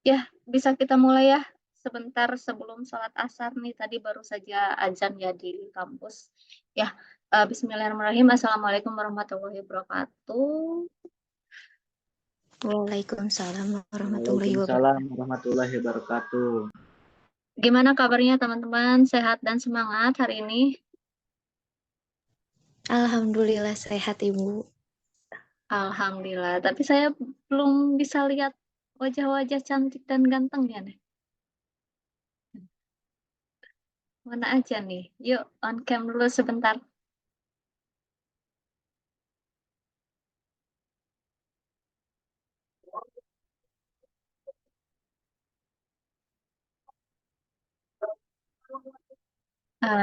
Ya, bisa kita mulai ya. Sebentar sebelum sholat asar nih, tadi baru saja azan ya di kampus. Ya, Bismillahirrahmanirrahim. Assalamualaikum warahmatullahi wabarakatuh. Waalaikumsalam warahmatullahi Waalaikumsalam wabarakatuh. warahmatullahi wabarakatuh. Gimana kabarnya teman-teman? Sehat dan semangat hari ini? Alhamdulillah sehat Ibu. Alhamdulillah. Tapi saya belum bisa lihat wajah-wajah cantik dan gantengnya nih. Mana aja nih? Yuk, on cam dulu sebentar.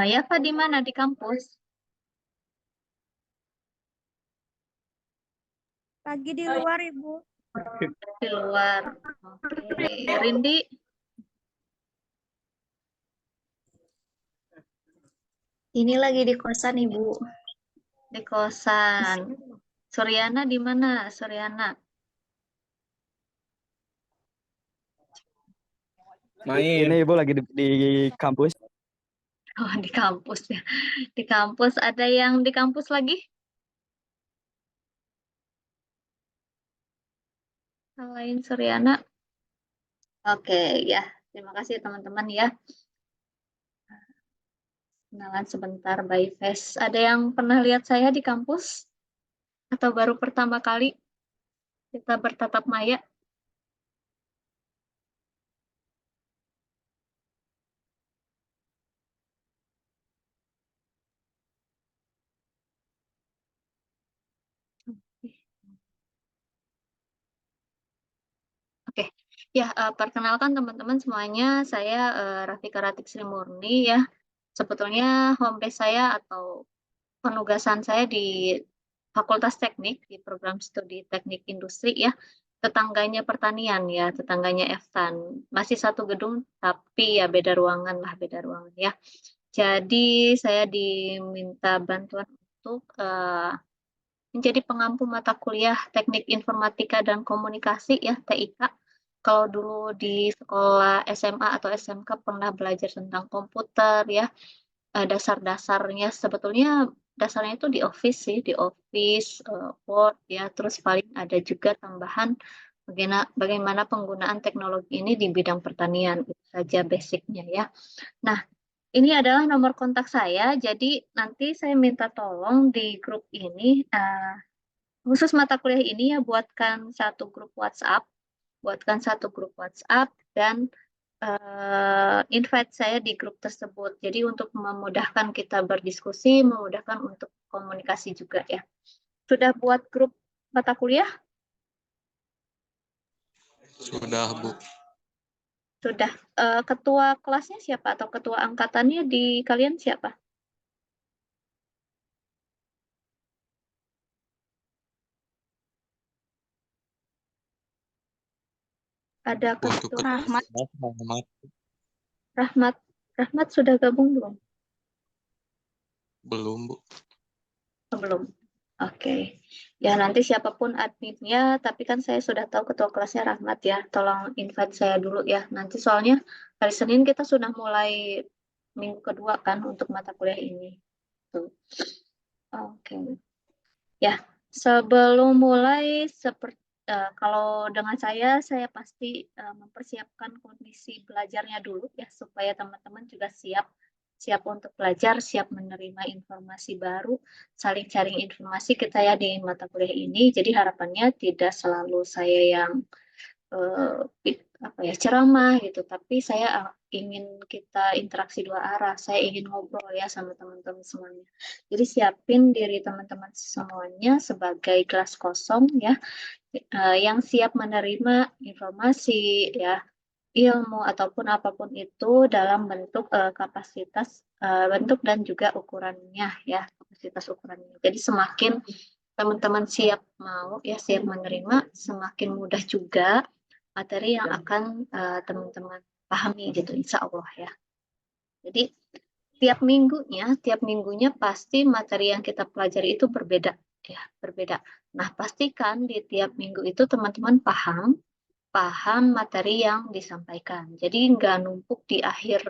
Ya, Pak, di mana? Di kampus? Lagi di luar, Ibu. Di luar. Oke. Rindi? Ini lagi di kosan Ibu. Di kosan. Suryana di mana? Suryana. Main. Ini Ibu lagi di kampus. Oh, di kampus ya. Di kampus. Ada yang di kampus lagi? Selain Suryana. Oke, ya. Terima kasih teman-teman ya. Kenalan sebentar by face. Ada yang pernah lihat saya di kampus? Atau baru pertama kali kita bertatap maya? Oke, ya perkenalkan teman-teman semuanya, saya Rafika Ratik Sri Murni ya. Sebetulnya home base saya atau penugasan saya di Fakultas Teknik di program studi Teknik Industri ya. Tetangganya pertanian ya, tetangganya FTAN. Masih satu gedung tapi ya beda ruangan lah, beda ruangan ya. Jadi saya diminta bantuan untuk menjadi pengampu mata kuliah Teknik Informatika dan Komunikasi ya, TIK. Kalau dulu di sekolah SMA atau SMK pernah belajar tentang komputer ya, dasar-dasarnya sebetulnya dasarnya itu di Office sih, di Office, Word ya, terus paling ada juga tambahan bagaimana penggunaan teknologi ini di bidang pertanian, itu saja basicnya ya. Nah, ini adalah nomor kontak saya, jadi nanti saya minta tolong di grup ini, khusus mata kuliah ini ya buatkan satu grup WhatsApp, dan invite saya di grup tersebut. Jadi untuk memudahkan kita berdiskusi, memudahkan untuk komunikasi juga ya. Sudah buat grup mata kuliah? Sudah, Bu. Sudah. Ketua kelasnya siapa atau ketua angkatannya di kalian siapa? Ada Untuk ketua Rahmat. Rahmat sudah gabung belum? Belum, Bu. Belum. Oke. Ya nanti siapapun adminnya, tapi kan saya sudah tahu ketua kelasnya Rahmat ya. Tolong invite saya dulu ya. Nanti soalnya hari Senin kita sudah mulai minggu kedua kan untuk mata kuliah ini. Tuh. Oke. Ya, sebelum mulai seperti kalau dengan saya pasti mempersiapkan kondisi belajarnya dulu ya supaya teman-teman juga siap untuk belajar, siap menerima informasi baru, saling sharing informasi kita ya di mata kuliah ini. Jadi harapannya tidak selalu saya yang apa ya ceramah gitu, tapi saya ingin kita interaksi dua arah. Saya ingin ngobrol ya sama teman-teman semuanya. Jadi siapin diri teman-teman semuanya sebagai kelas kosong ya, yang siap menerima informasi ya, ilmu ataupun apapun itu dalam bentuk bentuk dan juga ukurannya ya, kapasitas ukurannya. Jadi semakin teman-teman siap mau ya, siap menerima, semakin mudah juga materi yang akan teman-teman pahami gitu, insya Allah ya. Jadi tiap minggunya pasti materi yang kita pelajari itu berbeda ya, berbeda. Nah pastikan di tiap minggu itu teman-teman paham paham materi yang disampaikan. Jadi nggak numpuk di akhir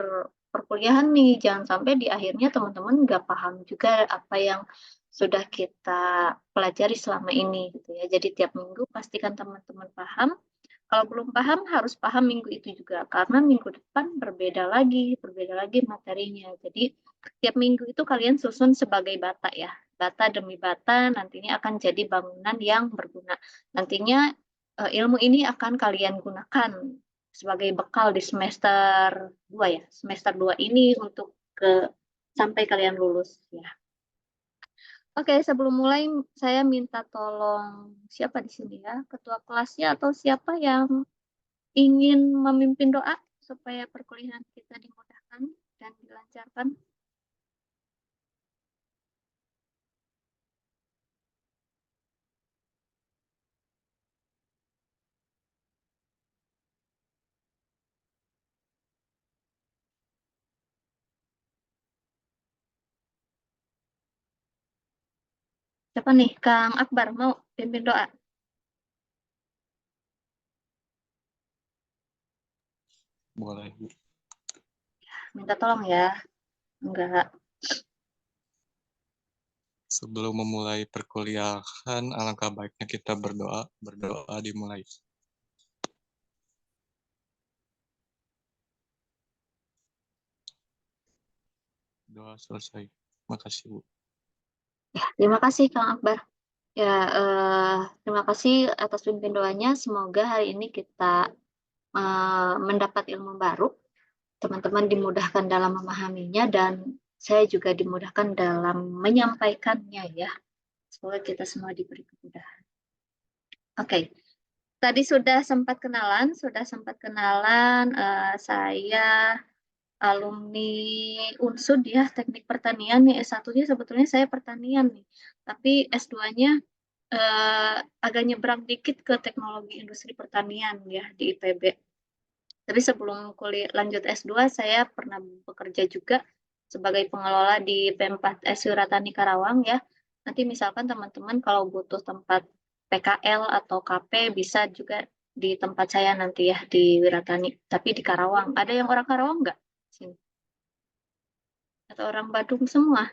perkuliahan nih, jangan sampai di akhirnya teman-teman nggak paham juga apa yang sudah kita pelajari selama ini gitu ya. Jadi tiap minggu pastikan teman-teman paham. Kalau belum paham harus paham minggu itu juga karena minggu depan berbeda lagi materinya. Jadi tiap minggu itu kalian susun sebagai bata ya. Bata demi bata nantinya akan jadi bangunan yang berguna. Nantinya ilmu ini akan kalian gunakan sebagai bekal di semester 2 ya. Semester 2 ini untuk sampai kalian lulus ya. Oke, sebelum mulai saya minta tolong siapa di sini ya? Ketua kelasnya atau siapa yang ingin memimpin doa supaya perkuliahan kita dimudahkan dan dilancarkan? Siapa nih? Kang Akbar mau pimpin doa? Boleh, Bu. Minta tolong ya. Enggak. Sebelum memulai perkuliahan, alangkah baiknya kita berdoa. Berdoa dimulai. Doa selesai. Makasih, Bu. Ya, terima kasih Kang Akbar. Ya, terima kasih atas pimpin doanya. Semoga hari ini kita mendapat ilmu baru. Teman-teman dimudahkan dalam memahaminya dan saya juga dimudahkan dalam menyampaikannya ya. Semoga kita semua diberi kemudahan. Oke, tadi sudah sempat kenalan, saya alumni Unsud ya, Teknik Pertanian nih, S1-nya sebetulnya saya pertanian nih. Tapi S2-nya agak nyebrang dikit ke teknologi industri pertanian ya di IPB. Tapi sebelum kuliah lanjut S2, saya pernah bekerja juga sebagai pengelola di P4S Wiratani Karawang ya. Nanti misalkan teman-teman kalau butuh tempat PKL atau KP bisa juga di tempat saya nanti ya di Wiratani. Tapi di Karawang. Ada yang orang Karawang nggak? Sini. Atau orang Badung semua?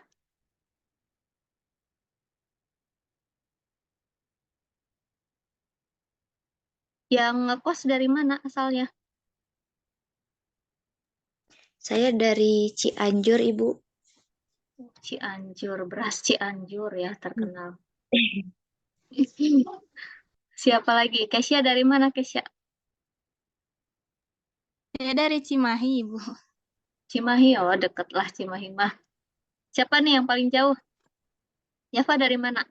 Yang ngekos dari mana asalnya? Saya dari Cianjur, Ibu. Cianjur, beras Cianjur ya terkenal. Siapa lagi? Kesia dari mana, Kesia? Saya dari Cimahi, Ibu. Cimahi, oh deket lah Cimahi mah. Siapa nih yang paling jauh? Yafa dari mana?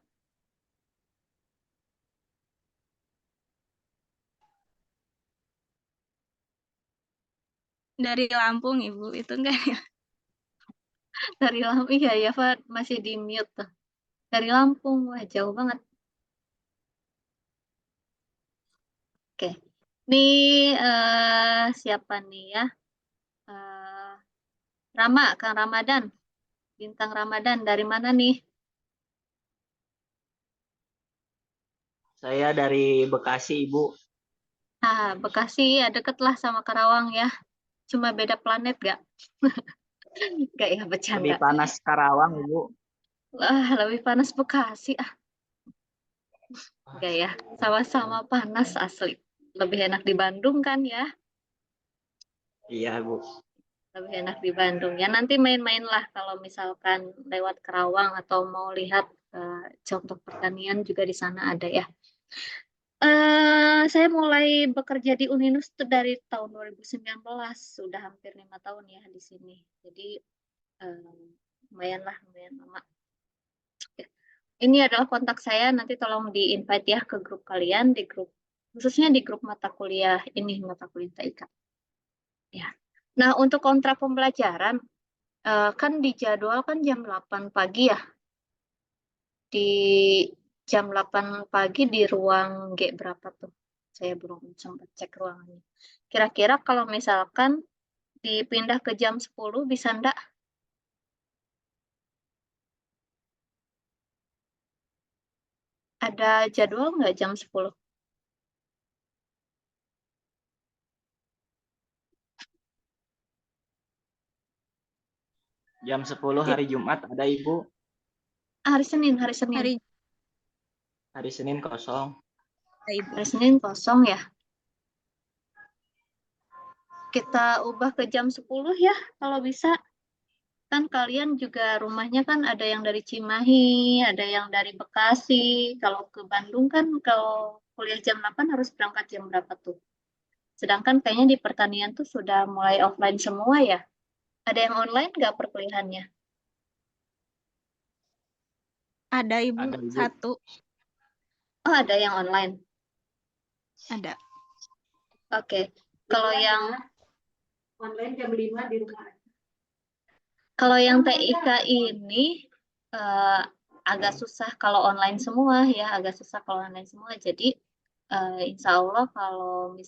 Dari Lampung, Ibu. Itu enggak ya? Dari Lampung, iya Yafa masih di mute tuh. Dari Lampung, wah jauh banget. Oke, nih siapa nih ya? Eh, Rama, Kang Ramadan. Bintang Ramadan, dari mana nih? Saya dari Bekasi, Ibu. Ah, Bekasi ya deket lah sama Karawang ya. Cuma beda planet gak? Gak ya, bercanda. Lebih panas Karawang, Ibu. Wah, lebih panas Bekasi. Enggak ya, sama-sama panas asli. Lebih enak di Bandung kan ya? Iya, Bu. Lebih enak di Bandung. Ya nanti main-main lah kalau misalkan lewat Kerawang atau mau lihat contoh pertanian juga di sana ada ya. Saya mulai bekerja di Uninus itu dari tahun 2019, sudah hampir 5 tahun ya di sini. Jadi lumayan lah, lumayan lama. Ini adalah kontak saya, nanti tolong di-invite ya ke grup kalian, di grup khususnya di grup mata kuliah ini, mata kuliah TIK. Ya. Nah, untuk kontrak pembelajaran, kan di jadwal kan jam 8 pagi ya. Di jam 8 pagi di ruang G berapa tuh? Saya belum sempat cek ruangannya. Kira-kira kalau misalkan dipindah ke jam 10 bisa enggak? Ada jadwal nggak jam 10? Jam 10 hari Jumat ada Ibu. Hari Senin, hari Senin. Hari Hari Senin kosong. Ibu. Hari Senin kosong ya. Kita ubah ke jam 10 ya, kalau bisa. Kan kalian juga rumahnya kan ada yang dari Cimahi, ada yang dari Bekasi. Kalau ke Bandung kan kalau kuliah jam 8 harus berangkat jam berapa tuh? Sedangkan kayaknya di pertanian tuh sudah mulai offline semua ya. Ada yang online nggak perkuliahannya? Ada Ibu, Ada, Ibu. 1 Oh, ada yang online. ada. Oke. Kalau yang online jam 5 di rumah. Kalau yang TIK ini agak susah kalau online semua ya, agak susah kalau online semua. Jadi insya Allah kalau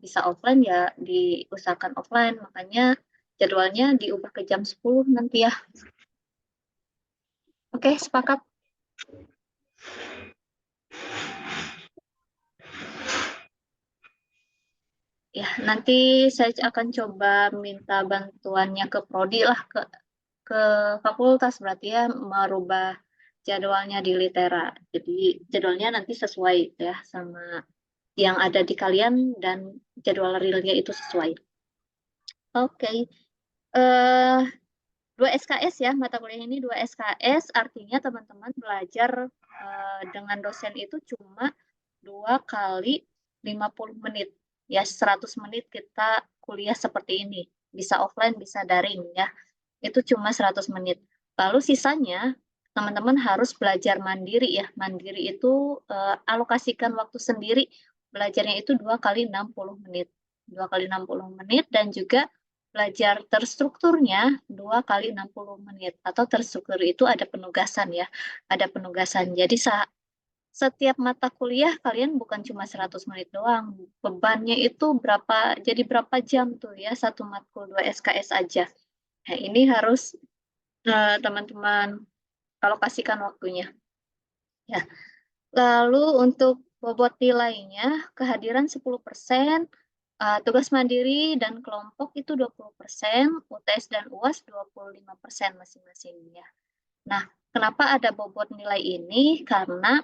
bisa offline ya diusahakan offline. Makanya jadwalnya diubah ke jam 10 nanti ya. Oke, sepakat. Ya, nanti saya akan coba minta bantuannya ke prodi lah, ke fakultas berarti ya, merubah jadwalnya di Litera. Jadi jadwalnya nanti sesuai ya sama yang ada di kalian dan jadwal realnya itu sesuai. Oke. 2 SKS ya, mata kuliah ini 2 SKS, artinya teman-teman belajar dengan dosen itu cuma 2 kali 50 menit. Ya, 100 menit kita kuliah seperti ini. Bisa offline, bisa daring ya. Itu cuma 100 menit. Lalu sisanya teman-teman harus belajar mandiri ya. Mandiri itu alokasikan waktu sendiri. Belajarnya itu 2 kali 60 menit. 2 kali 60 menit dan juga belajar terstrukturnya 2 kali 60 menit. Atau terstruktur itu ada penugasan ya. Ada penugasan. Jadi setiap mata kuliah kalian bukan cuma 100 menit doang. Bebannya itu jadi berapa jam tuh ya, satu matkul 2 SKS aja. Nah, ini harus teman-teman alokasikan waktunya. Ya. Lalu untuk bobot nilainya, kehadiran 10%, tugas mandiri dan kelompok itu 20%, UTS dan UAS 25% masing-masing ya. Nah, kenapa ada bobot nilai ini? Karena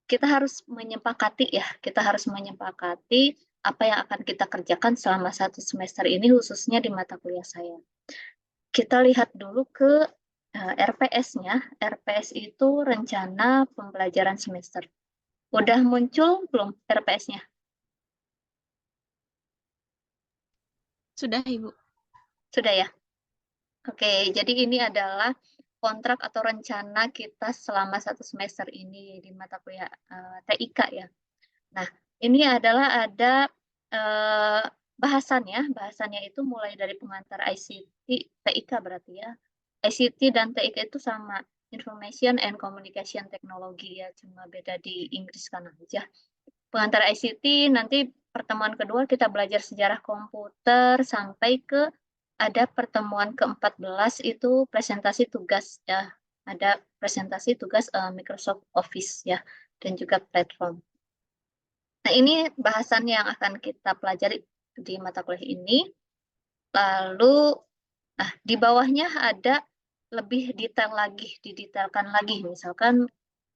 kita harus menyepakati ya, kita harus menyepakati apa yang akan kita kerjakan selama 1 semester ini khususnya di mata kuliah saya. Kita lihat dulu ke RPS-nya. RPS itu rencana pembelajaran semester. Udah muncul belum RPS-nya? Sudah Ibu. Sudah ya? Oke, jadi ini adalah kontrak atau rencana kita selama 1 semester ini di mata kuliah TIK ya. Nah, ini adalah ada bahasannya itu mulai dari pengantar ICT, TIK berarti ya. ICT dan TIK itu sama, Information and Communication Technology ya, cuma beda di Inggris kan aja. Pengantar ICT nanti pertemuan kedua kita belajar sejarah komputer sampai ke ada pertemuan ke-14 itu presentasi tugas ya. Ada presentasi tugas Microsoft Office ya dan juga platform. Nah, ini bahasan yang akan kita pelajari di mata kuliah ini. Lalu di bawahnya ada lebih detail lagi, didetailkan lagi. Misalkan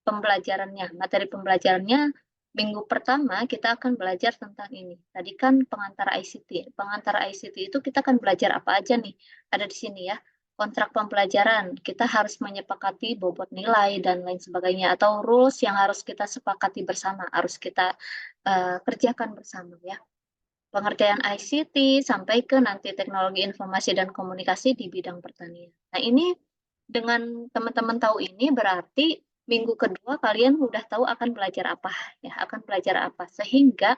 pembelajarannya, materi pembelajarannya minggu pertama kita akan belajar tentang ini. Tadi kan pengantar ICT. Pengantar ICT itu kita akan belajar apa aja nih? Ada di sini ya. Kontrak pembelajaran, kita harus menyepakati bobot nilai dan lain sebagainya. Atau rules yang harus kita sepakati bersama, harus kita kerjakan bersama ya. Pengerjaan ICT sampai ke nanti teknologi informasi dan komunikasi di bidang pertanian. Nah, ini dengan teman-teman tahu ini berarti minggu kedua kalian udah tahu akan belajar apa ya, akan belajar apa sehingga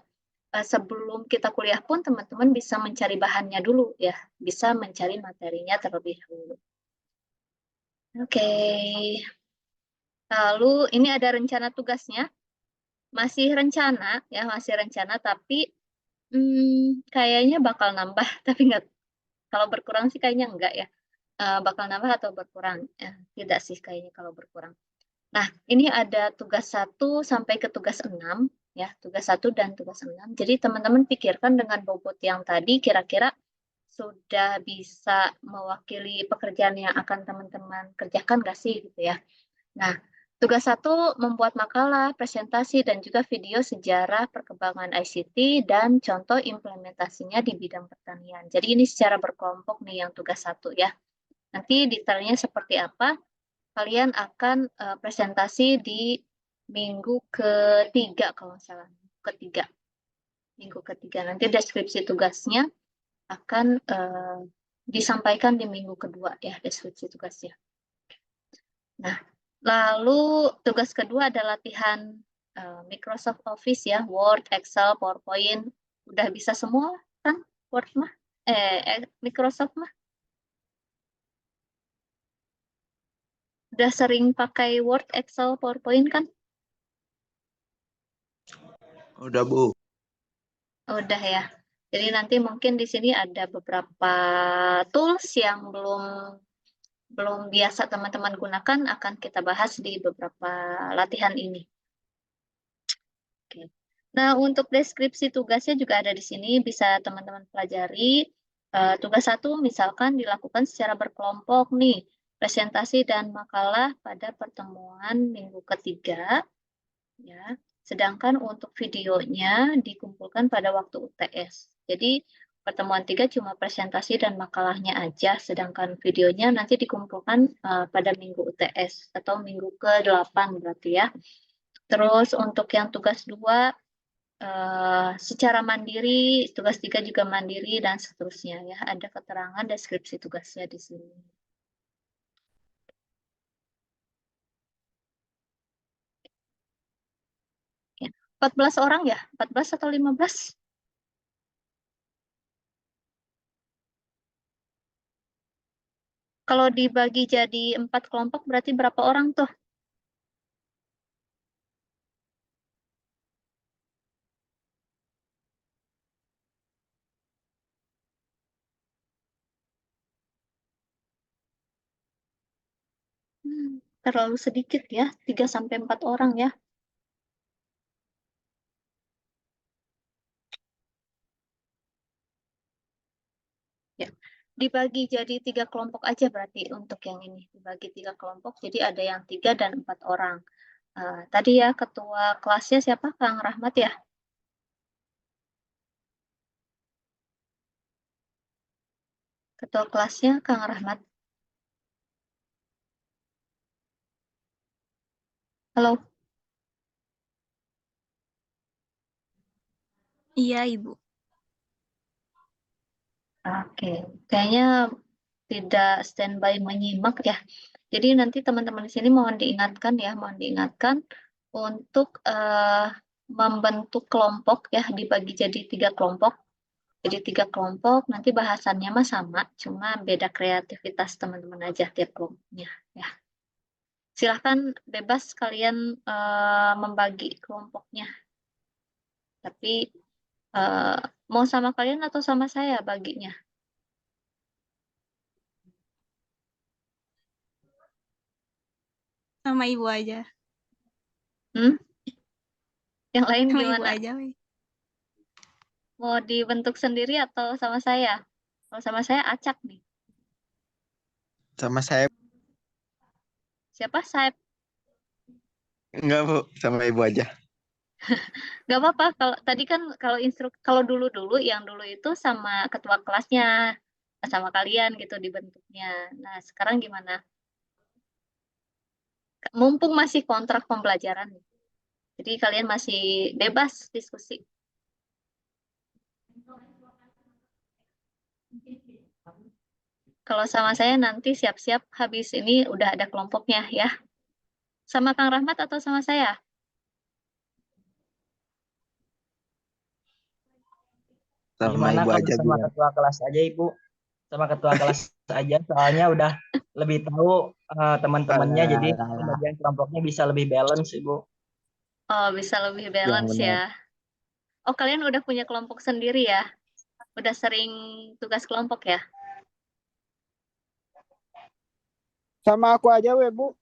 sebelum kita kuliah pun teman-teman bisa mencari bahannya dulu ya, bisa mencari materinya terlebih dahulu. Oke. Lalu ini ada rencana tugasnya. Masih rencana ya, masih rencana tapi kayaknya bakal nambah tapi nggak, kalau berkurang sih kayaknya enggak ya. Bakal nambah atau berkurang? Tidak sih kayaknya kalau berkurang. Nah, ini ada tugas 1 sampai ke tugas 6 ya, tugas 1 dan tugas 6. Jadi teman-teman pikirkan dengan bobot yang tadi kira-kira sudah bisa mewakili pekerjaan yang akan teman-teman kerjakan nggak sih gitu ya. Nah, tugas 1 membuat makalah, presentasi, dan juga video sejarah perkembangan ICT dan contoh implementasinya di bidang pertanian. Jadi ini secara berkelompok nih yang tugas 1 ya. Nanti detailnya seperti apa, kalian akan presentasi di minggu ketiga kalau nggak salah. Minggu ketiga. Nanti deskripsi tugasnya akan disampaikan di minggu kedua ya, deskripsi tugasnya. Nah, lalu tugas kedua adalah latihan Microsoft Office ya, Word, Excel, PowerPoint. Udah bisa semua kan Word mah? Microsoft mah? Udah sering pakai Word, Excel, PowerPoint kan? Udah, Bu. Udah ya. Jadi nanti mungkin di sini ada beberapa tools yang belum biasa teman-teman gunakan, akan kita bahas di beberapa latihan ini. Oke. Nah, untuk deskripsi tugasnya juga ada di sini, bisa teman-teman pelajari. Tugas 1 misalkan dilakukan secara berkelompok nih, presentasi dan makalah pada pertemuan minggu ketiga, ya. Sedangkan untuk videonya dikumpulkan pada waktu UTS. Jadi pertemuan 3 cuma presentasi dan makalahnya aja, sedangkan videonya nanti dikumpulkan pada minggu UTS atau minggu ke-8 berarti ya. Terus untuk yang tugas 2 secara mandiri, tugas 3 juga mandiri dan seterusnya ya. Ada keterangan deskripsi tugasnya di sini. Ya. 14 orang ya? 14 atau 15? Kalau dibagi jadi 4 kelompok berarti berapa orang tuh? Terlalu sedikit ya, 3-4 orang ya. Ya, dibagi jadi 3 kelompok aja berarti untuk yang ini. Dibagi 3 kelompok, jadi ada yang 3 dan 4 orang. Tadi ya ketua kelasnya siapa? Kang Rahmat ya? Ketua kelasnya Kang Rahmat. Halo? Iya, Ibu. Oke, kayaknya tidak standby menyimak ya. Jadi nanti teman-teman di sini mohon diingatkan untuk membentuk kelompok ya, dibagi jadi 3 kelompok. Jadi 3 kelompok, nanti bahasannya mah sama, cuma beda kreativitas teman-teman aja tiap kelompoknya ya. Silahkan bebas kalian membagi kelompoknya. Tapi mau sama kalian atau sama saya baginya? Sama Ibu aja. Hmm? Yang lain Sama Ibu gimana? aja, weh. Mau dibentuk sendiri atau sama saya? Kalau sama saya acak nih. Sama saya Siapa? Saib? enggak, Bu. Sama Ibu aja. Gak apa-apa. Kalau tadi kan kalau dulu yang dulu itu sama ketua kelasnya, sama kalian gitu dibentuknya. Nah sekarang gimana? Mumpung masih kontrak pembelajaran, jadi kalian masih bebas diskusi. Kalau sama saya nanti siap-siap habis ini udah ada kelompoknya ya. Sama Kang Rahmat atau sama saya? Sama Gimana Ibu kalau aja, sama Bu. ketua kelas aja, Ibu? Sama ketua kelas aja, soalnya udah lebih tahu teman-temannya, jadi pembagian kelompoknya bisa lebih balance, Ibu. Oh, bisa lebih Yang balance benar. ya. Oh, kalian udah punya kelompok sendiri ya? Udah sering tugas kelompok ya? Sama aku aja, we, Bu.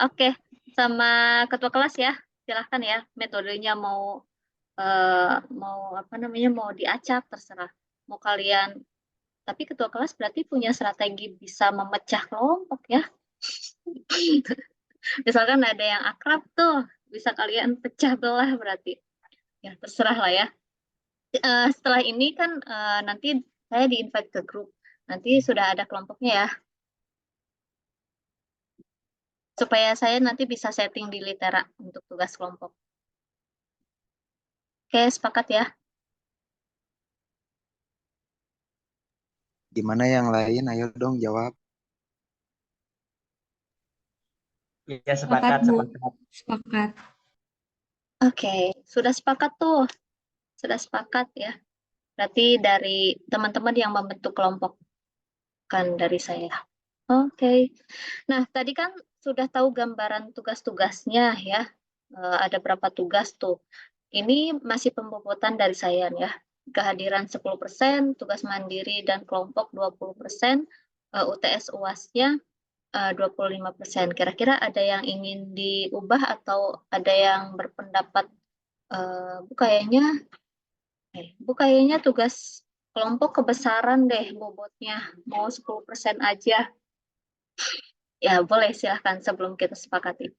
Oke, sama ketua kelas ya. Silahkan ya, metodenya mau apa namanya, mau diacak terserah. mau kalian, tapi ketua kelas berarti punya strategi bisa memecah kelompok ya. Misalkan ada yang akrab tuh, bisa kalian pecah belah berarti. Ya, terserah lah ya. Setelah ini kan nanti saya di-invite ke grup. Nanti sudah ada kelompoknya ya. Supaya saya nanti bisa setting di Litera untuk tugas kelompok. Oke, sepakat ya? Gimana yang lain? Ayo dong jawab. Iya, sepakat, Bu. sepakat. Sepakat. Oke, sudah sepakat tuh. Sudah sepakat ya. Berarti dari teman-teman yang membentuk kelompok, kan dari saya. Oke. Nah, tadi kan sudah tahu gambaran tugas-tugasnya ya. Ada berapa tugas tuh. Ini masih pembobotan dari saya ya. Kehadiran 10%, tugas mandiri dan kelompok 20%, UTS UAS-nya 25%. Kira-kira ada yang ingin diubah atau ada yang berpendapat Bu kayaknya tugas kelompok kebesaran deh bobotnya, mau 10% aja. Ya, boleh silahkan sebelum kita sepakati.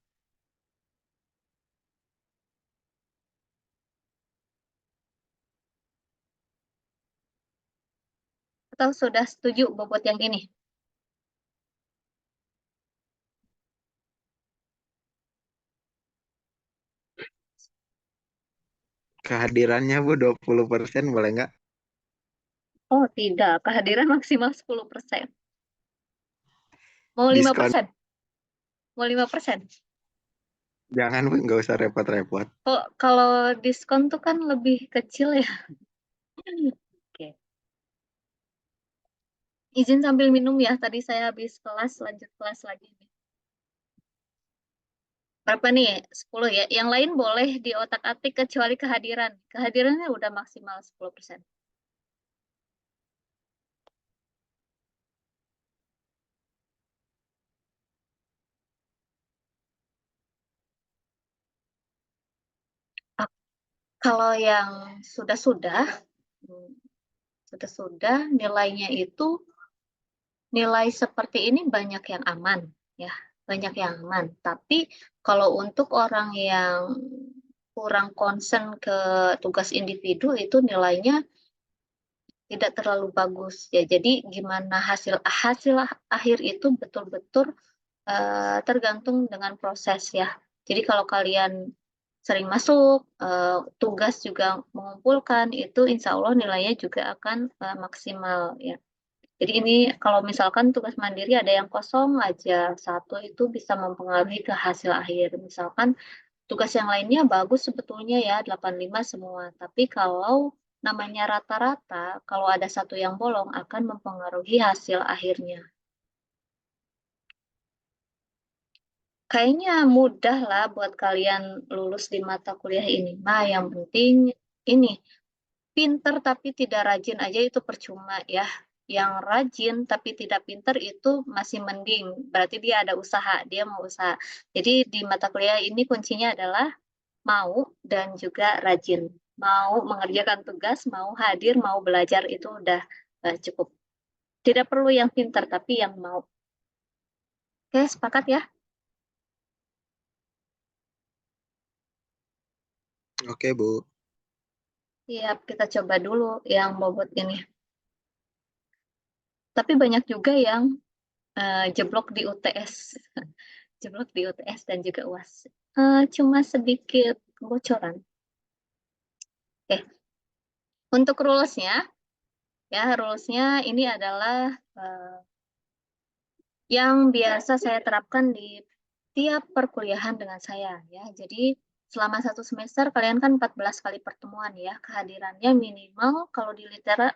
Atau sudah setuju bobot yang ini? Kehadirannya Bu 20% boleh nggak? Oh, tidak. Kehadiran maksimal 10%. Mau Diskon. 5%? Mau 5%? Jangan Bu, nggak usah repot-repot. Kok kalau diskon tuh kan lebih kecil ya. Oke. Izin sambil minum ya. Tadi saya habis kelas, lanjut kelas lagi nih. Berapa nih? 10 ya. Yang lain boleh di otak-atik kecuali kehadiran. Kehadirannya udah maksimal 10%. Kalau yang sudah-sudah, nilainya itu nilai seperti ini banyak yang aman ya, banyak yang aman. Tapi kalau untuk orang yang kurang concern ke tugas individu itu nilainya tidak terlalu bagus ya. Jadi gimana hasil akhir itu betul-betul tergantung dengan proses ya. Jadi kalau kalian sering masuk, tugas juga mengumpulkan, itu insya Allah nilainya juga akan maksimal ya. Jadi ini kalau misalkan tugas mandiri ada yang kosong aja, satu itu bisa mempengaruhi ke hasil akhir. Misalkan tugas yang lainnya bagus sebetulnya ya, 85 semua. Tapi kalau namanya rata-rata, kalau ada satu yang bolong akan mempengaruhi hasil akhirnya. Kayaknya mudah lah buat kalian lulus di mata kuliah ini. Nah, yang penting ini, pinter tapi tidak rajin aja itu percuma ya. Yang rajin tapi tidak pinter itu masih mending. Berarti dia ada usaha, dia mau usaha. Jadi di mata kuliah ini kuncinya adalah mau dan juga rajin. Mau mengerjakan tugas, mau hadir, mau belajar itu udah cukup. Tidak perlu yang pinter tapi yang mau. Oke, sepakat ya? Oke Bu. Siap, kita coba dulu yang bobot ini. Tapi banyak juga yang jeblok di UTS. Jeblok di UTS dan juga UAS. Cuma sedikit bocoran. Oke. Untuk rules-nya, ya rules-nya ini adalah yang biasa saya terapkan di tiap perkuliahan dengan saya ya. Jadi selama 1 semester kalian kan 14 kali pertemuan ya. Kehadirannya minimal kalau di litera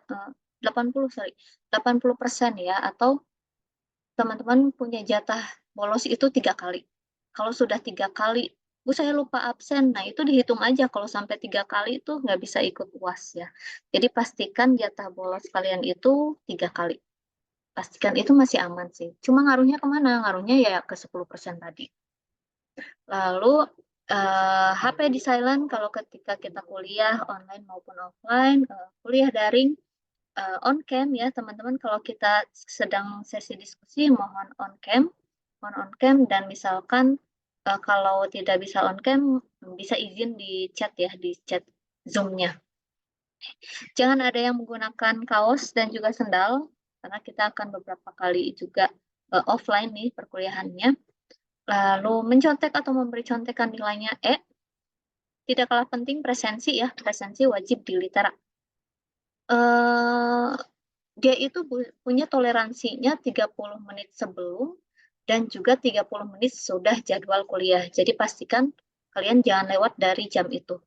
80% ya, atau teman-teman punya jatah bolos itu 3 kali. Kalau sudah 3 kali, Bu saya lupa absen, nah itu dihitung aja kalau sampai 3 kali itu nggak bisa ikut UAS ya. Jadi pastikan jatah bolos kalian itu 3 kali. Pastikan itu masih aman sih. Cuma ngaruhnya kemana? Ngaruhnya ya ke 10% tadi. Lalu HP di silent kalau ketika kita kuliah online maupun offline, kuliah daring on cam ya teman-teman. Kalau kita sedang sesi diskusi mohon on cam, dan misalkan kalau tidak bisa on cam bisa izin di chat ya, di chat Zoom-nya. Jangan ada yang menggunakan kaos dan juga sendal karena kita akan beberapa kali juga offline nih perkuliahannya. Lalu mencontek atau memberi contekan nilainya E. Tidak kalah penting presensi ya, presensi wajib di litera. Dia itu punya toleransinya 30 menit sebelum dan juga 30 menit sudah jadwal kuliah. Jadi pastikan kalian jangan lewat dari jam itu.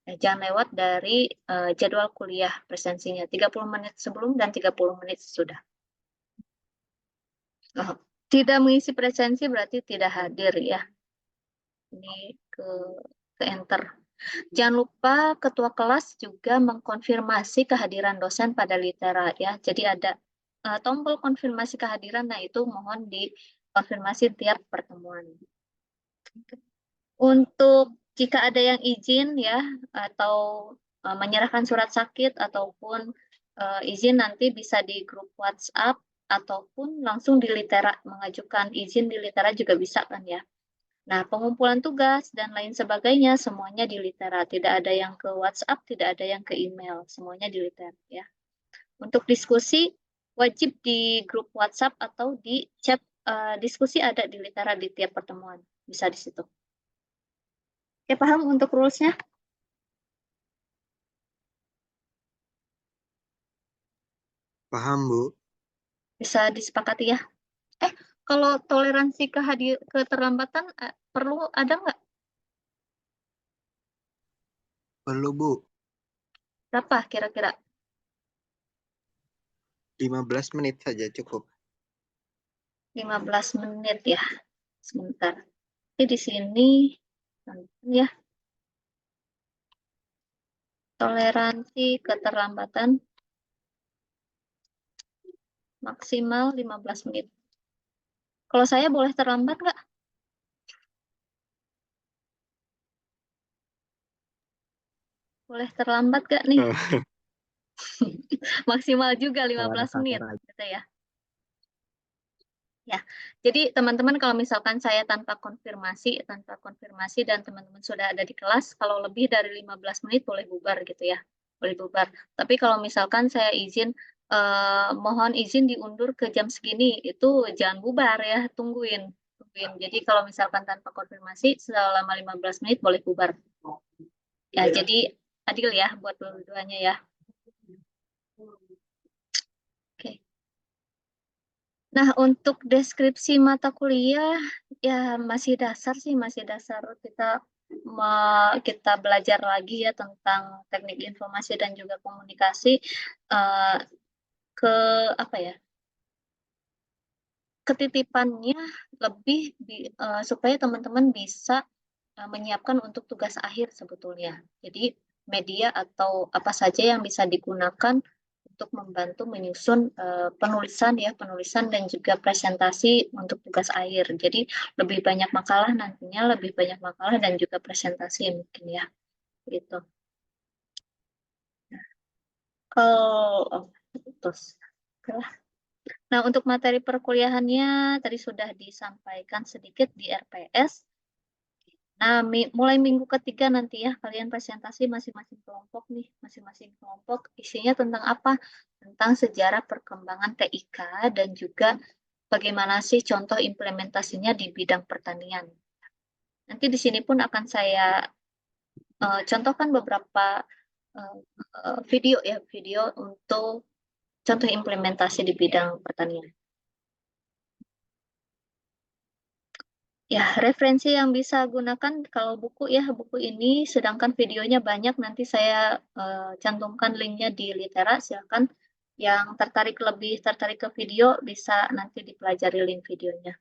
Jangan lewat dari jadwal kuliah presensinya. 30 menit sebelum dan 30 menit sesudah. Tidak mengisi presensi berarti tidak hadir ya. Ini ke enter. Jangan lupa ketua kelas juga mengkonfirmasi kehadiran dosen pada litera ya. Jadi ada tombol konfirmasi kehadiran, nah itu mohon dikonfirmasi tiap pertemuan. Untuk jika ada yang izin ya atau menyerahkan surat sakit ataupun izin nanti bisa di grup WhatsApp ataupun langsung di litera, mengajukan izin di litera juga bisa kan ya. Nah, pengumpulan tugas dan lain sebagainya semuanya di litera. Tidak ada yang ke WhatsApp, tidak ada yang ke email, semuanya di litera ya. Untuk diskusi wajib di grup WhatsApp atau di chat diskusi ada di litera di tiap pertemuan, bisa di situ. Oke, paham untuk rules-nya? Paham, Bu. Bisa disepakati ya. Kalau toleransi keterlambatan perlu ada nggak? Perlu, Bu. Berapa kira-kira? 15 menit saja cukup. 15 menit ya. Sebentar. Jadi di sini ya. Toleransi keterlambatan maksimal 15 menit. Kalau saya boleh terlambat nggak? Boleh terlambat nggak nih? Maksimal juga 15 menit, gitu ya. Ya, jadi teman-teman kalau misalkan saya tanpa konfirmasi dan teman-teman sudah ada di kelas, kalau lebih dari 15 menit boleh bubar gitu ya, boleh bubar. Tapi kalau misalkan saya izin, mohon izin diundur ke jam segini, itu jangan bubar ya, tungguin. Jadi kalau misalkan tanpa konfirmasi selama 15 menit boleh bubar. Ya, jadi adil ya buat dua-duanya ya. Oke. Nah, untuk deskripsi mata kuliah ya masih dasar sih, masih dasar kita belajar lagi ya tentang teknik informasi dan juga komunikasi ke apa ya? Ketitipannya lebih supaya teman-teman bisa menyiapkan untuk tugas akhir sebetulnya. Jadi media atau apa saja yang bisa digunakan untuk membantu menyusun penulisan dan juga presentasi untuk tugas akhir. Jadi lebih banyak makalah nantinya, lebih banyak makalah dan juga presentasi mungkin ya, gitu. Terus, nah untuk materi perkuliahannya tadi sudah disampaikan sedikit di RPS. Nah, mulai minggu ketiga nanti ya, kalian presentasi masing-masing kelompok nih, masing-masing kelompok isinya tentang apa? Tentang sejarah perkembangan TIK dan juga bagaimana sih contoh implementasinya di bidang pertanian. Nanti di sini pun akan saya contohkan beberapa video untuk contoh implementasi di bidang pertanian. Ya, referensi yang bisa gunakan kalau buku ya, buku ini, sedangkan videonya banyak, nanti saya cantumkan linknya di litera, silakan yang lebih tertarik ke video, bisa nanti dipelajari link videonya.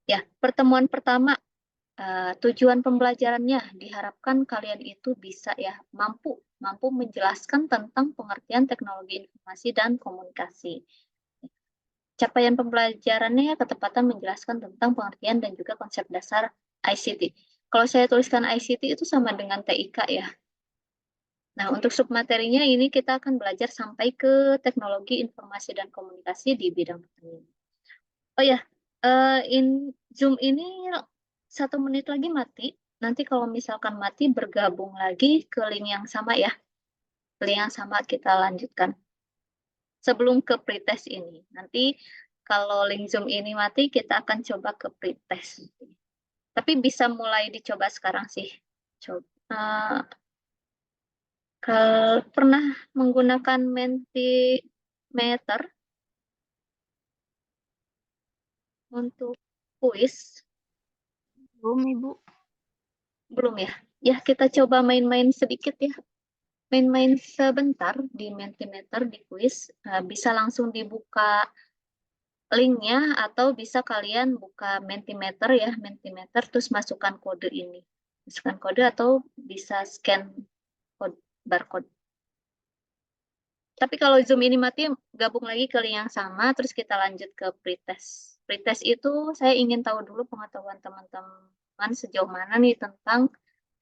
Ya, pertemuan pertama, tujuan pembelajarannya, diharapkan kalian itu bisa ya, mampu menjelaskan tentang pengertian teknologi informasi dan komunikasi. Capaian pembelajarannya ketepatan menjelaskan tentang pengertian dan juga konsep dasar ICT. Kalau saya tuliskan ICT itu sama dengan TIK ya. Nah, untuk submaterinya ini kita akan belajar sampai ke teknologi informasi dan komunikasi di bidang pertanian. Oh ya, Zoom ini 1 menit lagi mati. Nanti kalau misalkan mati bergabung lagi ke link yang sama ya. Link yang sama kita lanjutkan. Sebelum ke pretest ini. Nanti kalau link Zoom ini mati, kita akan coba ke pretest. Tapi bisa mulai dicoba sekarang sih. Coba. Kalau pernah menggunakan Mentimeter untuk kuis? Belum, Ibu. Belum ya? Ya, kita coba main-main sedikit ya. Main-main sebentar di Mentimeter, di kuis. Bisa langsung dibuka linknya atau bisa kalian buka Mentimeter ya, Mentimeter terus masukkan kode ini. Masukkan kode atau bisa scan barcode. Tapi kalau Zoom ini mati, gabung lagi ke link yang sama, terus kita lanjut ke pretest. Pretest itu saya ingin tahu dulu pengetahuan teman-teman sejauh mana nih tentang